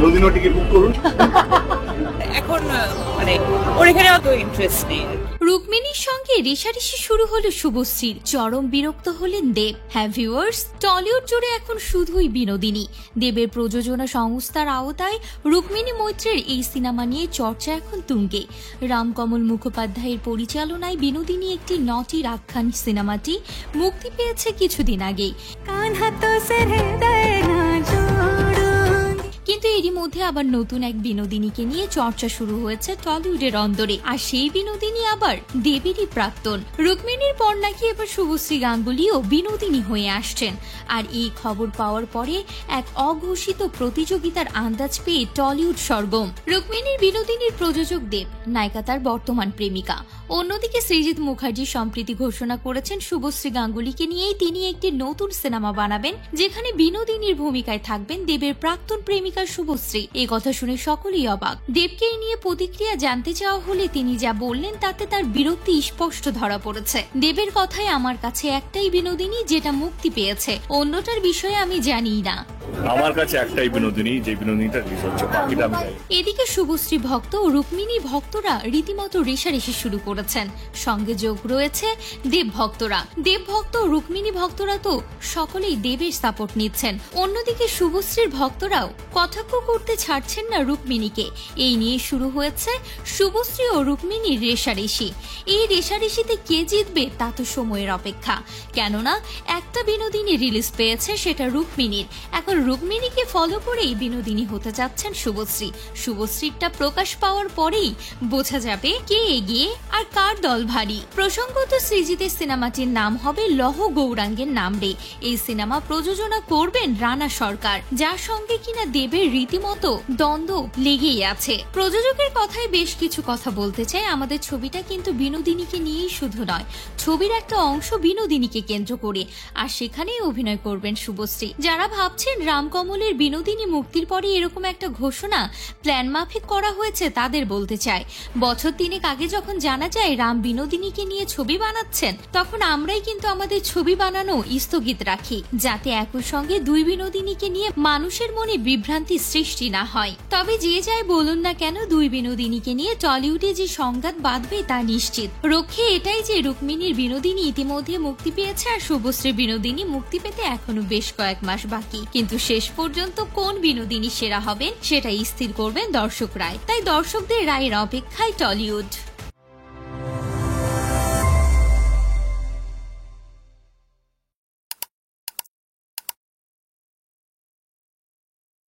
বিনোদিনীও ticket book করুন। এখন মানে ওর এখানে অত ইন্টারেস্ট নেই। রুক্মিণীর সঙ্গে রেষারেষি শুরু হলো শুভশ্রীর, চরম বিরক্ত হলেন দেব। হ্যাঁ ভিউয়ার্স, টলিউড জুড়ে এখন শুধুই বিনোদিনী। দেবের প্রযোজনা সংস্থার আওতায় রুক্মিণী মৈত্রের এই সিনেমা নিয়ে চর্চা এখন তুঙ্গে। রামকমল মুখোপাধ্যায়ের পরিচালনায় বিনোদিনী একটি নটির আখ্যান সিনেমাটি মুক্তি পেয়েছে কিছুদিন আগেই। কিন্তু এরই মধ্যে আবার নতুন এক বিনোদিনীকে নিয়ে চর্চা শুরু হয়েছে টলিউডের অন্দরে, আর সেই বিনোদিনী আবার দেবেরই প্রাক্তন। রুক্মিণীর পর নাকি এবার শুভশ্রী গাঙ্গুলিও বিনোদিনী হয়ে আসছেন। আর এই খবর পাওয়ার পরে এক অঘোষিত প্রতিযোগিতার আন্দাজ পেয়ে টলিউড সরগম। রুক্মিণীর বিনোদিনীর প্রযোজক দেব, নায়িকা তার বর্তমান প্রেমিকা। অন্যদিকে সৃজিত মুখার্জি সম্প্রীতি ঘোষণা করেছেন শুভশ্রী গাঙ্গুলিকে নিয়েই তিনি একটি নতুন সিনেমা বানাবেন, যেখানে বিনোদিনীর ভূমিকায় থাকবেন দেবের প্রাক্তন প্রেমিকা শুভশ্রী। এই কথা শুনে সকলেই অবাক। দেবকে নিয়ে প্রতিক্রিয়া জানতে চাওয়া হলে তিনি যা বললেন তাতে তার বিরক্তি স্পষ্ট ধরা পড়েছে। দেবের কথায় আমার কাছে একটাই বিনোদিনী যেটা মুক্তি পেয়েছে, অন্যটার বিষয়ে আমি জানিই না। আমার কাছে একটাই বিনোদিনী, যে বিনোদিনীটা রিলিজ হচ্ছে, বাকিটা আমি জানি। এদিকে শুভশ্রী ভক্ত ও রুক্মিণী ভক্তরা রীতিমতো রেষারেষি শুরু করেছেন, সঙ্গে যোগ রয়েছে দেব ভক্তরা। দেব ভক্ত ও রুক্মিণী ভক্তরা তো সকলেই দেবের সাপোর্ট নিচ্ছেন। অন্যদিকে শুভশ্রীর ভক্তরাও কটাক্ষ করতে ছাড়ছেন না রুক্মিণীকে। এই নিয়ে শুরু হয়েছে শুভশ্রী ও রুক্মিণীর রেষারেষি। এই রেষারেষিতে কে জিতবে তা তো সময়ের অপেক্ষা, কেননা একটা বিনোদিনী রিলিজ পেয়েছে, সেটা রুক্মিণীর। এখন রুক্মিণীকে ফলো করেই বিনোদিনী হতে যাচ্ছেন শুভশ্রী। শুভশ্রীরটা প্রকাশ পাওয়ার পরেই বোঝা যাবে কে এগিয়ে আর কার দল ভারী। প্রসঙ্গত সৃজিতের সিনেমাটির নাম হবে লহ গৌরাঙ্গের নাম রে। এই সিনেমা প্রযোজনা করবেন রানা সরকার, যার সঙ্গে কিনা দেবের রীতিমতো দ্বন্দ্ব লেগেই আছে। প্রযোজকের কথায় বেশ কিছু কথা বলতে চাই। আমাদের ছবিটা কিন্তু বিনোদিনীকে নিয়েই শুধু নয়, ছবির একটা অংশ বিনোদিনীকে কেন্দ্র করে, আর সেখানেই অভিনয় করবেন শুভশ্রী। যারা ভাবছেন রামকমলের বিনোদিনী মুক্তির পরে এরকম একটা ঘোষণা প্ল্যান মাফিক করা হয়েছে, তাদের বলতে চাই, বছর 3 আগে যখন জানা যায় রাম বিনোদিনীকে নিয়ে ছবি বানাচ্ছেন, তখন আমরাই কিন্তু আমাদের ছবি বানানো স্থগিত রাখি, যাতে একই সঙ্গে দুই বিনোদিনীকে নিয়ে মানুষের মনে বিভ্রান্তি সৃষ্টি না হয়। তবে যে যাই বলুন না কেন, দুই বিনোদিনীকে নিয়ে টলিউডে যে সংঘাত বাঁধবে তা নিশ্চিত। রক্ষে এটাই যে রুক্মিণীর বিনোদিনী ইতিমধ্যে মুক্তি পেয়েছে, আর শুভশ্রীর বিনোদিনী মুক্তি পেতে এখনো বেশ কয়েক মাস বাকি। কিন্তু শেষ পর্যন্ত কোন বিনোদিনী সেরা হবেন সেটাই স্থির করবেন দর্শকরাই। তাই দর্শকদের রায়ের অপেক্ষায় টলিউড।